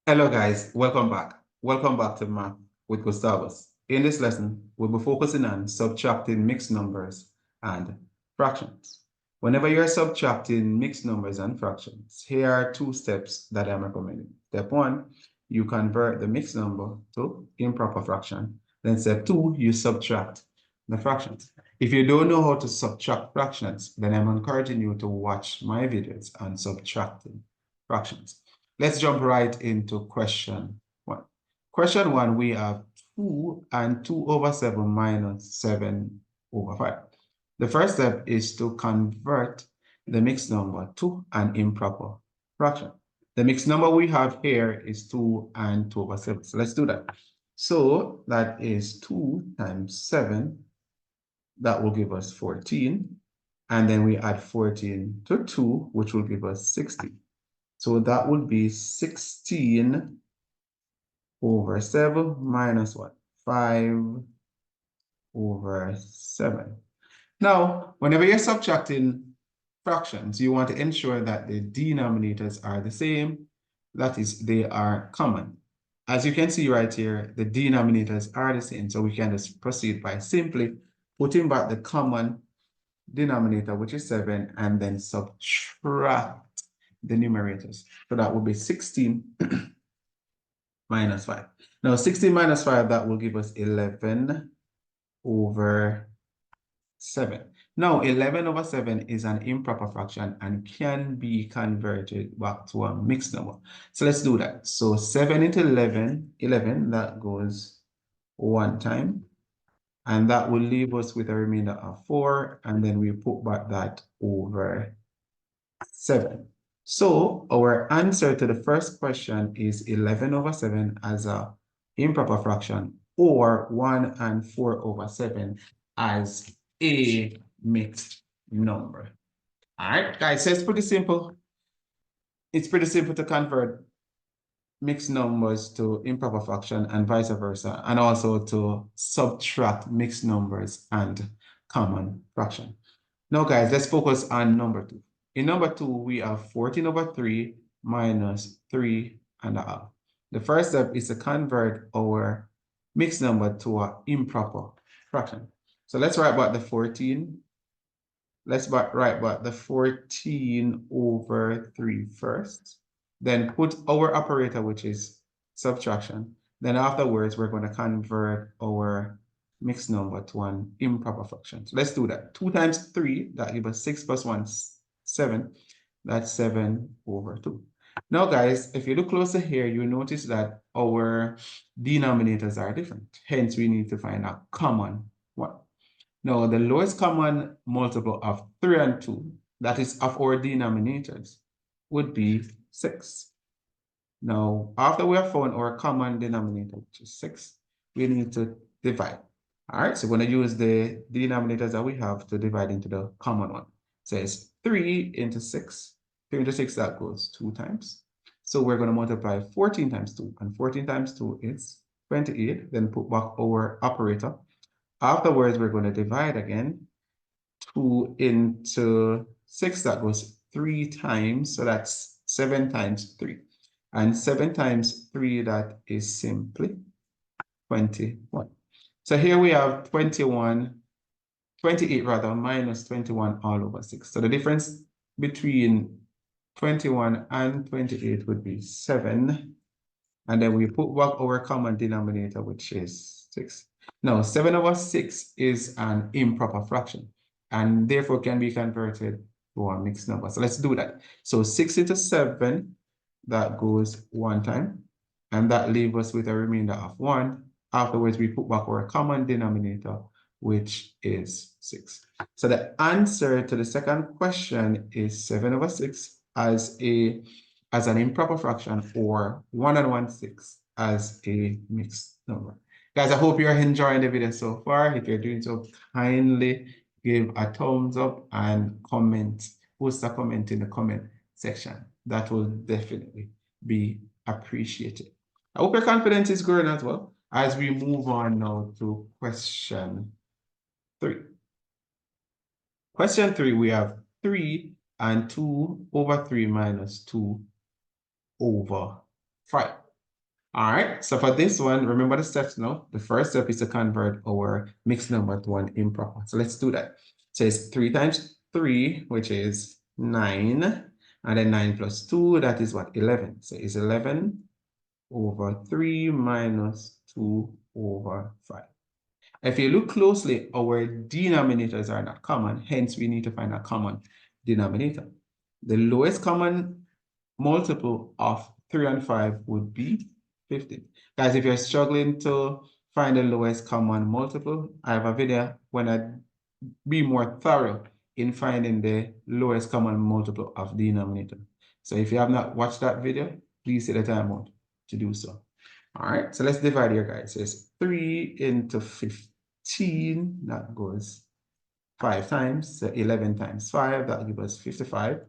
Hello guys, welcome back. Welcome back to Math with Gustavus. In this lesson, we'll be focusing on subtracting mixed numbers and fractions. Whenever you're subtracting mixed numbers and fractions, here are two steps that I'm recommending. Step one, you convert the mixed number to improper fraction. Then step two, you subtract the fractions. If you don't know how to subtract fractions, then I'm encouraging you to watch my videos on subtracting fractions. Let's jump right into question one. Question one, we have 2 and 2 over 7 minus 7 over 5. The first step is to convert the mixed number to an improper fraction. The mixed number we have here is 2 and 2 over 7. So let's do that. So that is 2 times 7. That will give us 14. And then we add 14 to 2, which will give us 16. So that would be 16 over 7 minus what? 5 over 7. Now, whenever you're subtracting fractions, you want to ensure that the denominators are the same. That is, they are common. As you can see right here, the denominators are the same. So we can just proceed by simply putting back the common denominator, which is 7, and then subtract the numerators. So that will be 16 minus 5. Now 16 minus 5, that will give us 11 over 7. Now 11 over 7 is an improper fraction and can be converted back to a mixed number. So let's do that. So 7 into 11, that goes one time. And that will leave us with a remainder of 4. And then we put back that over 7. So our answer to the first question is 11 over 7 as a improper fraction, or 1 and 4 over 7 as a mixed number. All right, guys, so it's pretty simple. It's pretty simple to convert mixed numbers to improper fraction and vice versa, and also to subtract mixed numbers and common fraction. Now, guys, let's focus on number 2. In number 2, we have 14 over 3 minus 3.5. The first step is to convert our mixed number to an improper fraction. So let's write back the 14. Let's write back the 14 over 3 first. Then put our operator, which is subtraction. Then afterwards, we're going to convert our mixed number to an improper fraction. So let's do that. 2 times 3, that gives us 6 plus 1, 7. That's 7 over 2. Now, guys, if you look closer here, you notice that our denominators are different. Hence, we need to find a common one. Now, the lowest common multiple of 3 and 2, that is of our denominators, would be 6. Now, after we have found our common denominator, which is 6, we need to divide. All right, so we're going to use the denominators that we have to divide into the common one. So it's 3 into 6. 3 into 6, that goes 2 times. So we're going to multiply 14 times 2. And 14 times 2 is 28. Then put back our operator. Afterwards, we're going to divide again. 2 into 6, that goes 3 times. So that's 7 times 3. And 7 times 3, that is simply 21. So here we have 28 rather, minus 21 all over 6. So the difference between 21 and 28 would be 7. And then we put back our common denominator, which is 6. Now, 7 over 6 is an improper fraction, and therefore can be converted to a mixed number. So let's do that. So 6 into 7, that goes one time, and that leaves us with a remainder of 1. Afterwards, we put back our common denominator, which is 6. So the answer to the second question is 7 over 6 as an improper fraction, or 1 and 1/6 as a mixed number. Guys, I hope you're enjoying the video so far. If you're doing so, kindly give a thumbs up and comment, post a comment in the comment section. That will definitely be appreciated. I hope your confidence is growing as well as we move on now to question 3. Question 3, we have 3 and 2 over 3 minus 2 over 5. All right, so for this one, remember the steps now. The first step is to convert our mixed number to an improper. So let's do that. So it's 3 times 3, which is 9. And then 9 plus 2, that is what? 11. So it's 11 over 3 minus 2 over 5. If you look closely, our denominators are not common. Hence, we need to find a common denominator. The lowest common multiple of 3 and 5 would be 15. Guys, if you're struggling to find the lowest common multiple, I have a video when I be more thorough in finding the lowest common multiple of denominator. So if you have not watched that video, please take the time out to do so. All right, so let's divide here, guys. So it's 3 into 15, that goes 5 times. So 11 times 5, that gives us 55.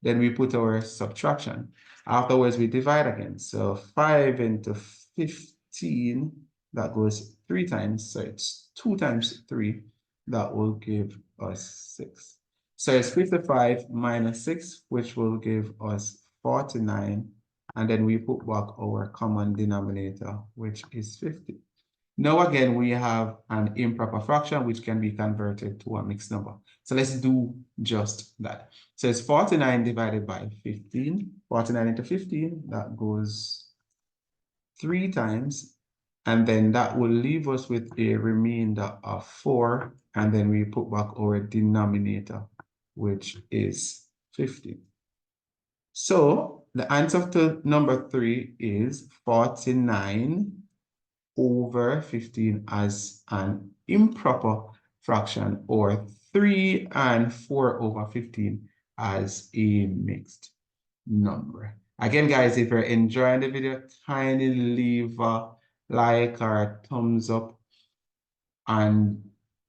Then we put our subtraction. Afterwards, we divide again. So 5 into 15, that goes 3 times. So it's 2 times 3, that will give us 6. So it's 55 minus 6, which will give us 49. And then we put back our common denominator, which is 50. Now again, we have an improper fraction, which can be converted to a mixed number. So let's do just that. So it's 49 divided by 15. 49 into 15, that goes 3 times. And then that will leave us with a remainder of 4. And then we put back our denominator, which is 15. So the answer to number 3 is 49 over 15 as an improper fraction, or 3 and 4 over 15 as a mixed number. Again, guys, if you're enjoying the video, kindly leave a like or a thumbs up and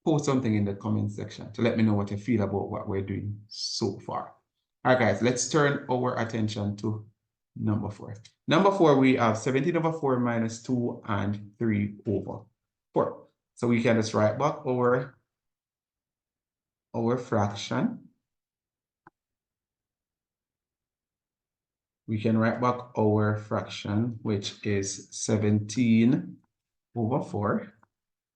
post something in the comment section to let me know what you feel about what we're doing so far. All right, guys, let's turn our attention to number 4. Number 4, we have 17 over 4 minus 2 and 3 over 4. So we can just write back our fraction. We can write back our fraction, which is 17 over 4.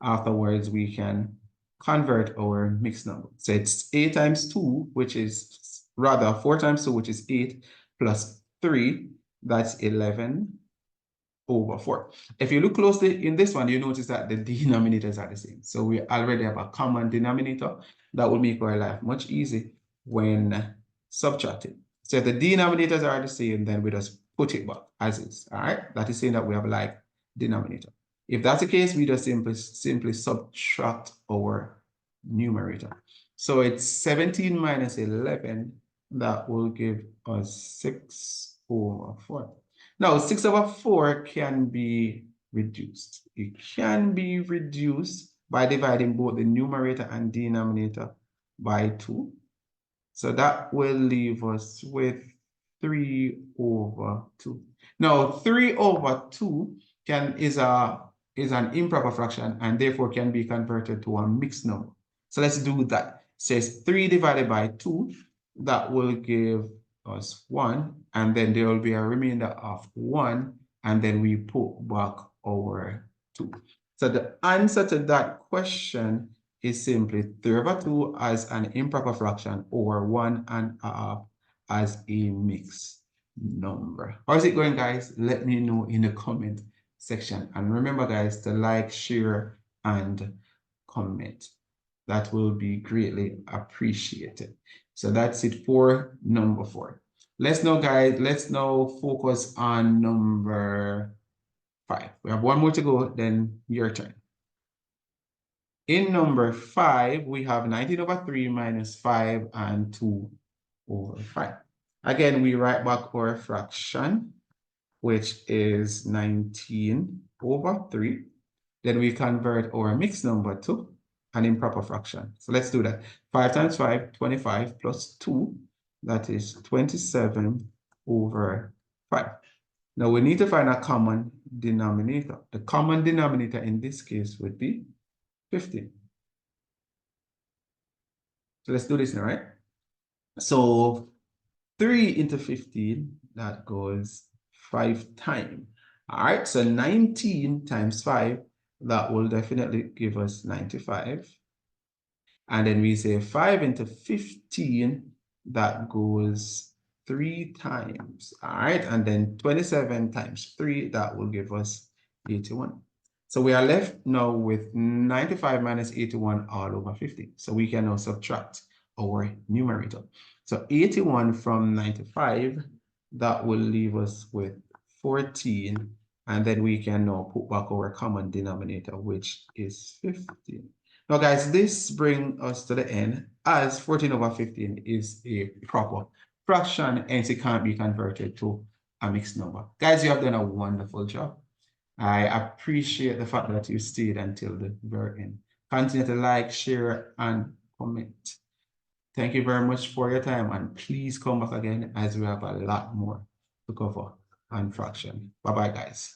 Afterwards, we can convert our mixed number. So it's 8 times 2, which is rather 4 times 2, which is 8, plus 3, that's 11 over 4. If you look closely in this one, you notice that the denominators are the same. So we already have a common denominator that will make our life much easier when subtracting. So if the denominators are the same, then we just put it back as is. All right, that is saying that we have a like denominator. If that's the case, we just simply subtract our numerator. So it's 17 minus 11, that will give us 6 over 4. Now, 6 over 4 can be reduced. It can be reduced by dividing both the numerator and denominator by 2. So that will leave us with 3 over 2. Now, 3 over 2 is an improper fraction and therefore can be converted to a mixed number. So let's do that. It says 3 divided by 2, that will give us 1, and then there will be a remainder of 1, and then we put back our 2. So the answer to that question is simply 3 over 2 as an improper fraction, or 1.5 as a mixed number. How is it going, guys? Let me know in the comment section. And remember, guys, to like, share, and comment. That will be greatly appreciated. So that's it for number 4. Let's now focus on number 5. We have one more to go, then your turn. In number 5, we have 19 over 3 minus 5 and 2 over 5. Again, we write back our fraction, which is 19 over 3. Then we convert our mixed number to an improper fraction. So let's do that. 5 times 5, 25, plus 2, that is 27 over 5. Now we need to find a common denominator. The common denominator in this case would be 15. So let's do this now, right? So 3 into 15, that goes 5 times. All right, so 19 times 5, that will definitely give us 95. And then we say 5 into 15, that goes 3 times. All right, and then 27 times 3, that will give us 81. So we are left now with 95 minus 81 all over 50. So we can now subtract our numerator. So 81 from 95, that will leave us with 14. And then we can now put back our common denominator, which is 15. Now, guys, this brings us to the end, as 14 over 15 is a proper fraction, hence it can't be converted to a mixed number. Guys, you have done a wonderful job. I appreciate the fact that you stayed until the very end. Continue to like, share, and comment. Thank you very much for your time, and please come back again as we have a lot more to cover on fraction. Bye-bye, guys.